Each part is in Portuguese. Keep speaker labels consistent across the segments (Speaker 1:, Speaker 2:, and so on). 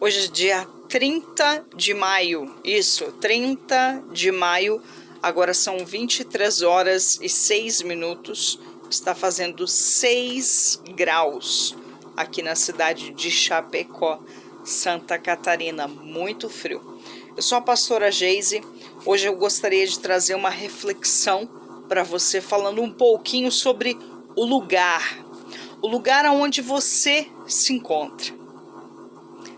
Speaker 1: Hoje é dia 30 de maio, isso, 30 de maio, agora são 23 horas e 6 minutos, está fazendo 6 graus aqui na cidade de Chapecó, Santa Catarina, muito frio. Eu sou a pastora Geise, hoje eu gostaria de trazer uma reflexão para você, falando um pouquinho sobre o lugar onde você se encontra.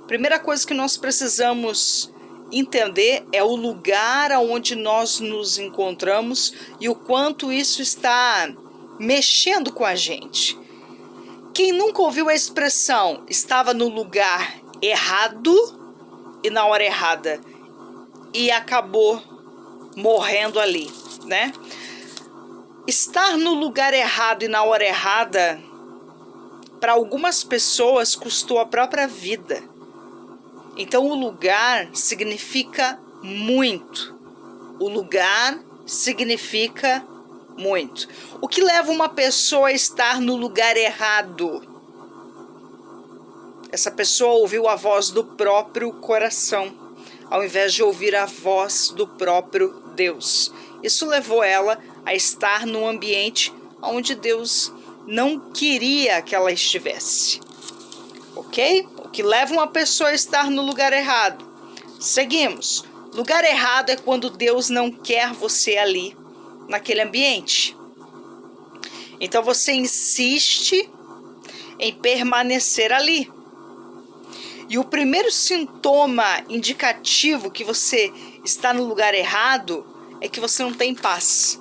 Speaker 1: Primeira coisa que nós precisamos entender é o lugar onde nós nos encontramos e o quanto isso está mexendo com a gente. Quem nunca ouviu a expressão estava no lugar errado e na hora errada e acabou morrendo ali, né? Estar no lugar errado e na hora errada, para algumas pessoas, custou a própria vida. Então, o lugar significa muito. O lugar significa muito. O que leva uma pessoa a estar no lugar errado? Essa pessoa ouviu a voz do próprio coração, ao invés de ouvir a voz do próprio Deus. Isso levou ela a estar num ambiente onde Deus não queria que ela estivesse. Ok? O que leva uma pessoa a estar no lugar errado. Seguimos. Lugar errado é quando Deus não quer você ali, naquele ambiente. Então você insiste em permanecer ali. E o primeiro sintoma indicativo que você está no lugar errado é que você não tem paz.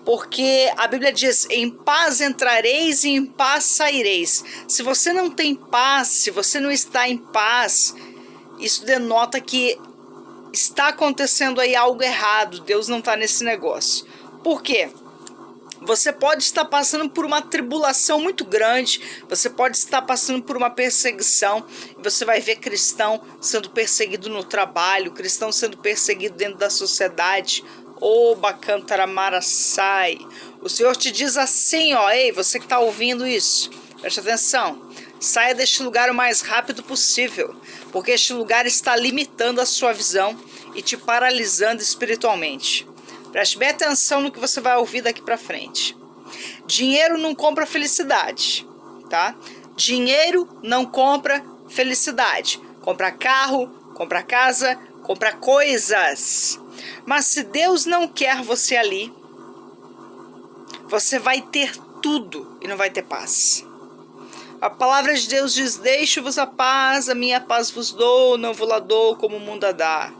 Speaker 1: Porque a Bíblia diz, em paz entrareis e em paz saireis. Se você não tem paz, se você não está em paz, isso denota que está acontecendo aí algo errado. Deus não está nesse negócio. Por quê? Você pode estar passando por uma tribulação muito grande, você pode estar passando por uma perseguição, e você vai ver cristão sendo perseguido no trabalho, cristão sendo perseguido dentro da sociedade. Oba cantaramaraçai. O Senhor te diz assim, ó, ei, você que está ouvindo isso, preste atenção, saia deste lugar o mais rápido possível, porque este lugar está limitando a sua visão e te paralisando espiritualmente. Preste bem atenção no que você vai ouvir daqui para frente. Dinheiro não compra felicidade, tá? Dinheiro não compra felicidade. Compra carro, compra casa, compra coisas. Mas se Deus não quer você ali, você vai ter tudo e não vai ter paz. A palavra de Deus diz, deixe-vos a paz, a minha paz vos dou, não vos la dou como o mundo a dá.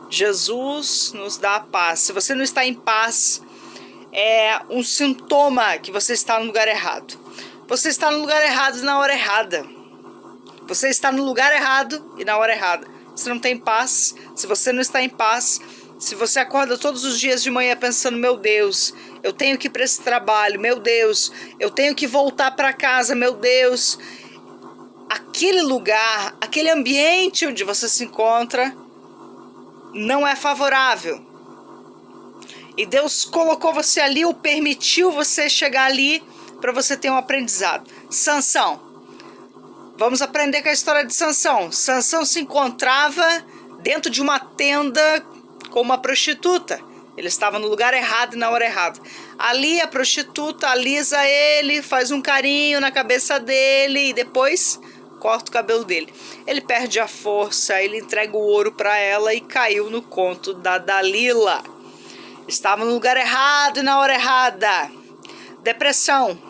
Speaker 1: Jesus nos dá a paz. Se você não está em paz, é um sintoma que você está no lugar errado. Você está no lugar errado e na hora errada. Você está no lugar errado e na hora errada. Você não tem paz. Se você não está em paz, se você acorda todos os dias de manhã pensando, meu Deus, eu tenho que ir para esse trabalho, meu Deus, eu tenho que voltar para casa, meu Deus. Aquele lugar, aquele ambiente onde você se encontra não é favorável. E Deus colocou você ali, ou permitiu você chegar ali para você ter um aprendizado. Sansão. Vamos aprender com a história de Sansão. Sansão se encontrava dentro de uma tenda com uma prostituta. Ele estava no lugar errado e na hora errada. Ali a prostituta alisa ele, faz um carinho na cabeça dele e depois corta o cabelo dele. Ele perde a força, ele entrega o ouro para ela e caiu no conto da Dalila. Estava no lugar errado e na hora errada. Depressão,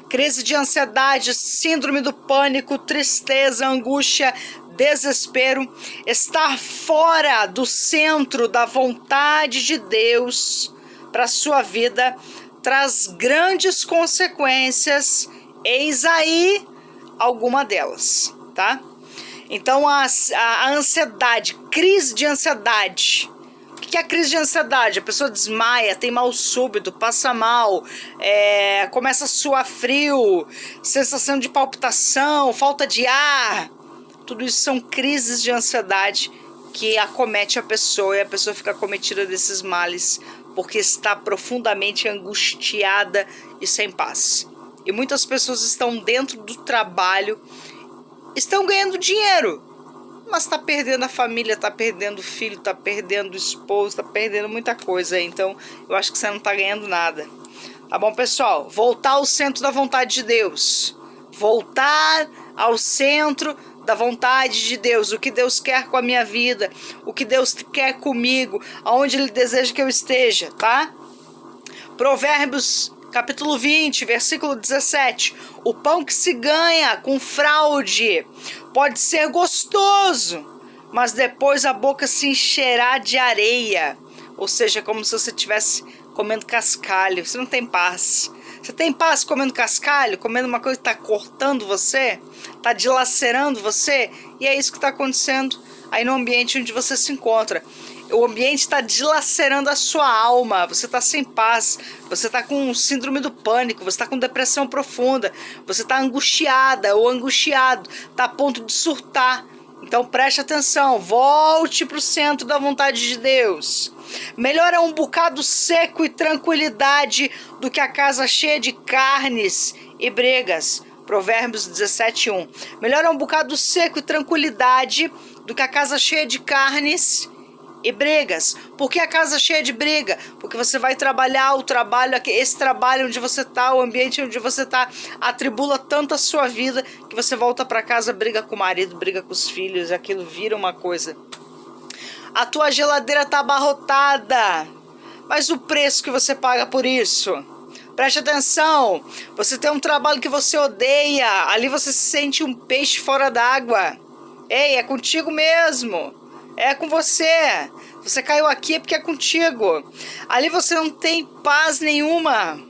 Speaker 1: crise de ansiedade, síndrome do pânico, tristeza, angústia, desespero, estar fora do centro da vontade de Deus para a sua vida traz grandes consequências. Eis aí alguma delas, tá? Então a ansiedade, crise de ansiedade. O que é a crise de ansiedade? A pessoa desmaia, tem mal súbito, passa mal, começa a suar frio, sensação de palpitação, falta de ar. Tudo isso são crises de ansiedade que acomete a pessoa e a pessoa fica acometida desses males porque está profundamente angustiada e sem paz. E muitas pessoas estão dentro do trabalho estão ganhando dinheiro, mas está perdendo a família, está perdendo o filho, está perdendo o esposo, está perdendo muita coisa. Então, eu acho que você não está ganhando nada. Tá bom, pessoal? Voltar ao centro da vontade de Deus. Voltar ao centro da vontade de Deus. O que Deus quer com a minha vida. O que Deus quer comigo. Aonde Ele deseja que eu esteja, tá? Provérbios, capítulo 20, versículo 17. O pão que se ganha com fraude pode ser gostoso, mas depois a boca se encherá de areia. Ou seja, como se você estivesse comendo cascalho. Você não tem paz. Você tem paz comendo cascalho? Comendo uma coisa que está cortando você? Está dilacerando você? E é isso que está acontecendo aí no ambiente onde você se encontra. O ambiente está dilacerando a sua alma. Você está sem paz. Você está com síndrome do pânico. Você está com depressão profunda. Você está angustiada ou angustiado. Está a ponto de surtar. Então preste atenção. Volte para o centro da vontade de Deus. Melhor é um bocado seco e tranquilidade do que a casa cheia de carnes e brigas. Provérbios 17:1. Melhor é um bocado seco e tranquilidade do que a casa cheia de carnes e brigas. Por que a casa cheia de briga? Porque você vai trabalhar esse trabalho onde você está, o ambiente onde você está, atribula tanto a sua vida que você volta para casa, briga com o marido, briga com os filhos, aquilo vira uma coisa. A tua geladeira está abarrotada, mas o preço que você paga por isso? Preste atenção, você tem um trabalho que você odeia, ali você se sente um peixe fora d'água. Ei, é contigo mesmo, é com você. Você caiu aqui é porque é contigo. Ali você não tem paz nenhuma.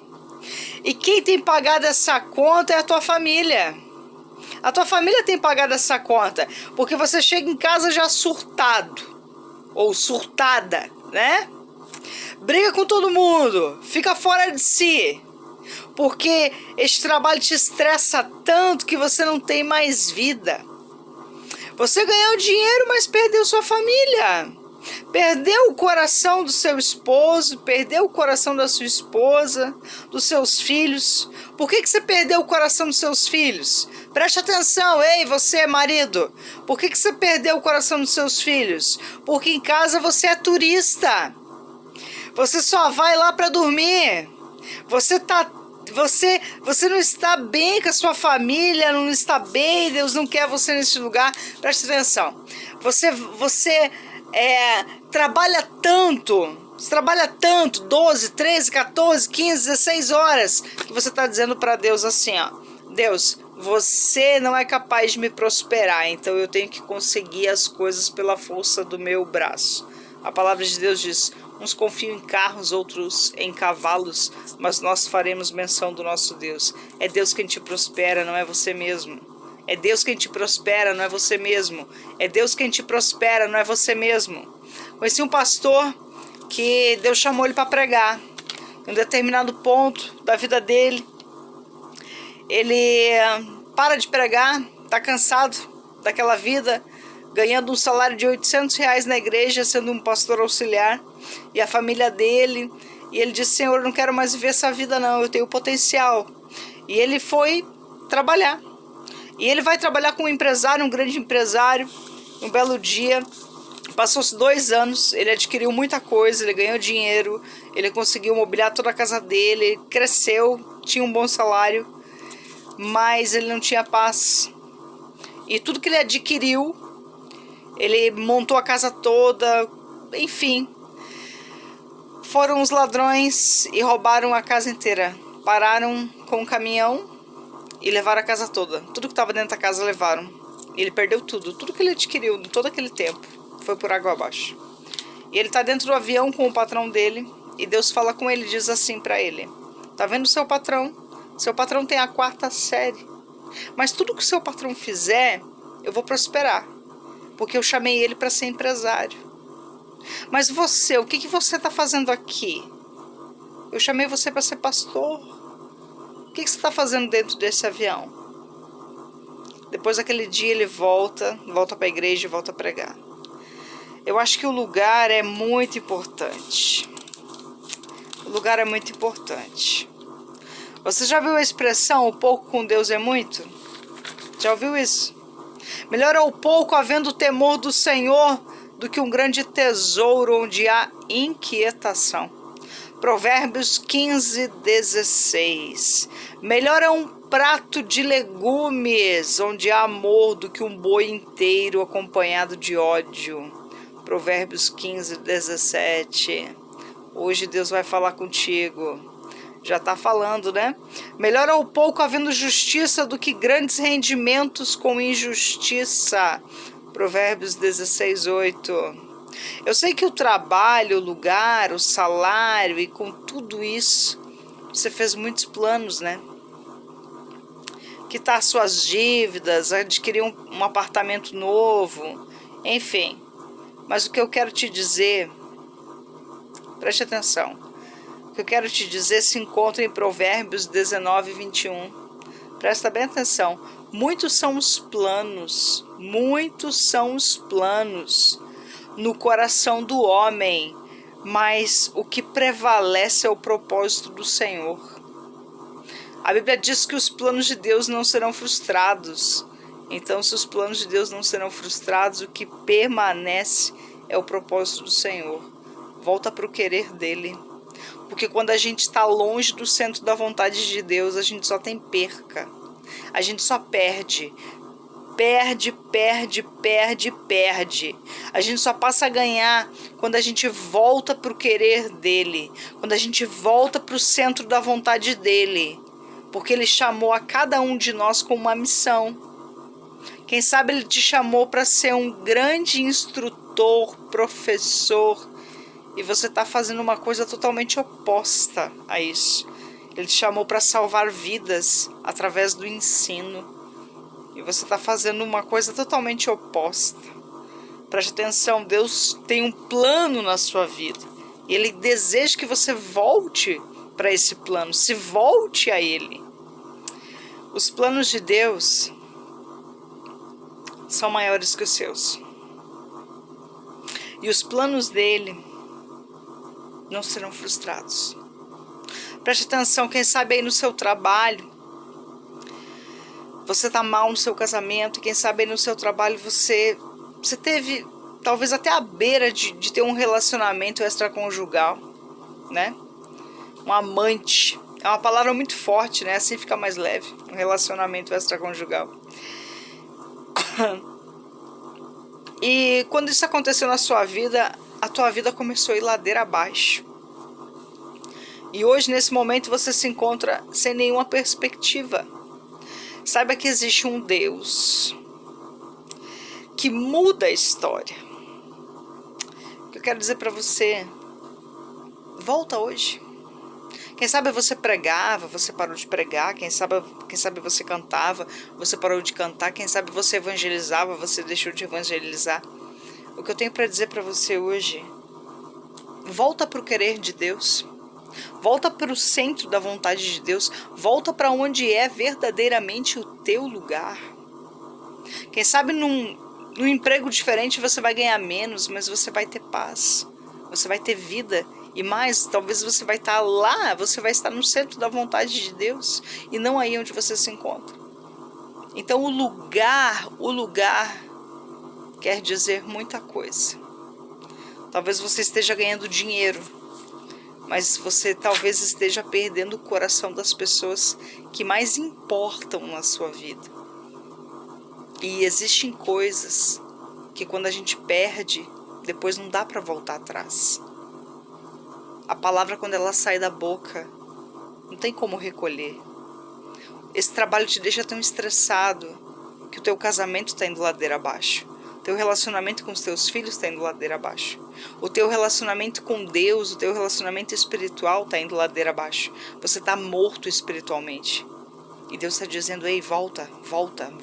Speaker 1: E quem tem pagado essa conta é a tua família. A tua família tem pagado essa conta, porque você chega em casa já surtado. Ou surtada, né? Briga com todo mundo, fica fora de si, porque este trabalho te estressa tanto que você não tem mais vida. Você ganhou dinheiro, mas perdeu sua família. Perdeu o coração do seu esposo, perdeu o coração da sua esposa, dos seus filhos. Por que você perdeu o coração dos seus filhos? Preste atenção, ei, você marido. Por que você perdeu o coração dos seus filhos? Porque em casa você é turista. Você só vai lá para dormir. Você não está bem com a sua família, não está bem, Deus não quer você nesse lugar. Preste atenção. Você trabalha tanto, 12, 13, 14, 15, 16 horas, que você está dizendo para Deus assim, ó, Deus, você não é capaz de me prosperar, então eu tenho que conseguir as coisas pela força do meu braço. A palavra de Deus diz, uns confiam em carros, outros em cavalos, mas nós faremos menção do nosso Deus. É Deus quem te prospera, não é você mesmo. É Deus quem te prospera, não é você mesmo. É Deus quem te prospera, não é você mesmo. Conheci um pastor que Deus chamou ele para pregar. Em um determinado ponto da vida dele, ele para de pregar, está cansado daquela vida, ganhando um salário de R$800 na igreja, sendo um pastor auxiliar, e a família dele. E ele disse, Senhor, eu não quero mais viver essa vida não, eu tenho potencial. E ele foi trabalhar. E ele vai trabalhar com um empresário, um grande empresário. Um belo dia, passou-se 2 anos, ele adquiriu muita coisa, ele ganhou dinheiro, ele conseguiu mobiliar toda a casa dele, ele cresceu, tinha um bom salário, mas ele não tinha paz. E tudo que ele adquiriu, ele montou a casa toda, enfim. Foram os ladrões e roubaram a casa inteira. Pararam com um caminhão e levaram a casa toda. Tudo que estava dentro da casa levaram. E ele perdeu tudo. Tudo que ele adquiriu de todo aquele tempo foi por água abaixo. E ele está dentro do avião com o patrão dele. E Deus fala com ele e diz assim para ele. Tá vendo o seu patrão? Seu patrão tem a 4ª série. Mas tudo que o seu patrão fizer, eu vou prosperar. Porque eu chamei ele para ser empresário. Mas você, o que você está fazendo aqui? Eu chamei você para ser pastor. O que você está fazendo dentro desse avião? Depois daquele dia ele volta para a igreja e volta a pregar. Eu acho que o lugar é muito importante. O lugar é muito importante. Você já viu a expressão, o pouco com Deus é muito? Já ouviu isso? Melhor é o pouco havendo temor do Senhor do que um grande tesouro onde há inquietação. Provérbios 15:16. Melhor é um prato de legumes onde há amor do que um boi inteiro acompanhado de ódio. Provérbios 15:17. Hoje Deus vai falar contigo. Já está falando, né? Melhor é o pouco havendo justiça do que grandes rendimentos com injustiça. Provérbios 16:8. Eu sei que o trabalho, o lugar, o salário e com tudo isso, você fez muitos planos, né? Quitar suas dívidas, adquirir um apartamento novo, enfim. Mas o que eu quero te dizer, preste atenção. O que eu quero te dizer se encontra em Provérbios 19:21. Presta bem atenção. Muitos são os planos no coração do homem, mas o que prevalece é o propósito do Senhor. A Bíblia diz que os planos de Deus não serão frustrados. Então, se os planos de Deus não serão frustrados, o que permanece é o propósito do Senhor. Volta para o querer dele. Porque quando a gente está longe do centro da vontade de Deus, a gente só tem perca. A gente só perde. Perde. A gente só passa a ganhar quando a gente volta para o querer dele. Quando a gente volta para o centro da vontade dele. Porque ele chamou a cada um de nós com uma missão. Quem sabe ele te chamou para ser um grande instrutor, professor, e você está fazendo uma coisa totalmente oposta a isso. Ele te chamou para salvar vidas através do ensino. E você está fazendo uma coisa totalmente oposta. Preste atenção, Deus tem um plano na sua vida. Ele deseja que você volte para esse plano, se volte a ele. Os planos de Deus são maiores que os seus. E os planos dele não serão frustrados. Preste atenção, quem sabe aí no seu trabalho, você está mal no seu casamento, quem sabe aí no seu trabalho você teve talvez até a beira de ter um relacionamento extraconjugal, né? Um amante. É uma palavra muito forte, né? Assim fica mais leve. Um relacionamento extraconjugal. E quando isso aconteceu na sua vida, a tua vida começou a ir ladeira abaixo. E hoje, nesse momento, você se encontra sem nenhuma perspectiva. Saiba que existe um Deus que muda a história. O que eu quero dizer para você, volta hoje. Quem sabe você pregava, você parou de pregar. Quem sabe você cantava, você parou de cantar. Quem sabe você evangelizava, você deixou de evangelizar. O que eu tenho para dizer para você hoje, volta para o querer de Deus. Volta para o centro da vontade de Deus. Volta para onde é verdadeiramente o teu lugar. Quem sabe num emprego diferente você vai ganhar menos, mas você vai ter paz. Você vai ter vida. E mais, talvez você vai estar lá, você vai estar no centro da vontade de Deus. E não aí onde você se encontra. Então o lugar quer dizer muita coisa. Talvez você esteja ganhando dinheiro, mas você talvez esteja perdendo o coração das pessoas que mais importam na sua vida. E existem coisas que quando a gente perde, depois não dá para voltar atrás. A palavra, quando ela sai da boca, não tem como recolher. Esse trabalho te deixa tão estressado que o teu casamento está indo ladeira abaixo. O teu relacionamento com os teus filhos está indo ladeira abaixo. O teu relacionamento com Deus, o teu relacionamento espiritual está indo ladeira abaixo. Você está morto espiritualmente. E Deus está dizendo, ei, volta fulano,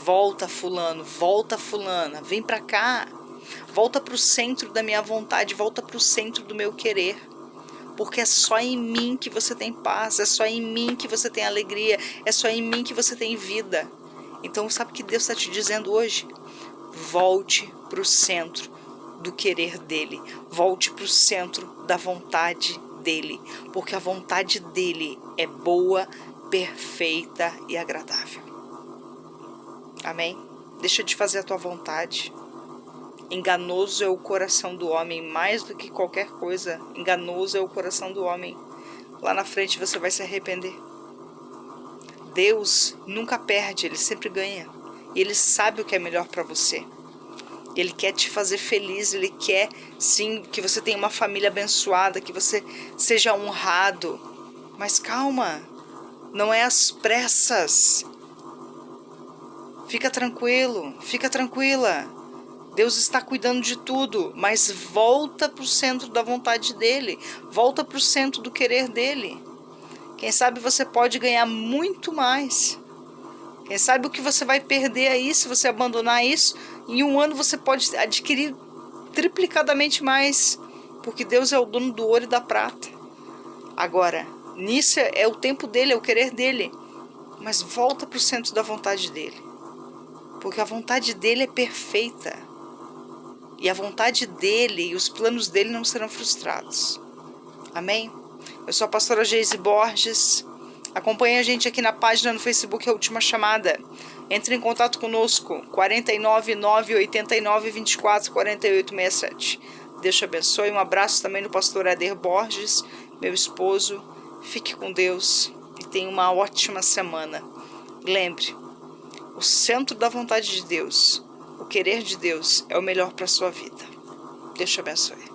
Speaker 1: volta fulana, vem para cá. Volta para o centro da minha vontade, volta para o centro do meu querer. Porque é só em mim que você tem paz, é só em mim que você tem alegria, é só em mim que você tem vida. Então sabe o que Deus está te dizendo hoje? Volte para o centro do querer dele, volte para o centro da vontade dele, porque a vontade dele é boa, perfeita e agradável. Amém? Deixa de fazer a tua vontade. Enganoso é o coração do homem, mais do que qualquer coisa. Enganoso é o coração do homem. Lá na frente você vai se arrepender. Deus nunca perde, Ele sempre ganha. E Ele sabe o que é melhor para você. Ele quer te fazer feliz, Ele quer sim que você tenha uma família abençoada, que você seja honrado. Mas calma, não é às pressas. Fica tranquilo, fica tranquila. Deus está cuidando de tudo, mas volta para o centro da vontade dEle. Volta para o centro do querer dEle. Quem sabe você pode ganhar muito mais. Quem sabe o que você vai perder aí, se você abandonar isso, em um ano você pode adquirir triplicadamente mais. Porque Deus é o dono do ouro e da prata. Agora, nisso é o tempo dEle, é o querer dEle. Mas volta para o centro da vontade dEle. Porque a vontade dEle é perfeita. E a vontade dEle e os planos dEle não serão frustrados. Amém? Eu sou a pastora Geise Borges. Acompanhe a gente aqui na página no Facebook, A Última Chamada. Entre em contato conosco, 49 989 24 48 67. Deus te abençoe. Um abraço também no pastor Éder Borges, meu esposo. Fique com Deus e tenha uma ótima semana. Lembre, o centro da vontade de Deus, o querer de Deus é o melhor para a sua vida. Deus te abençoe.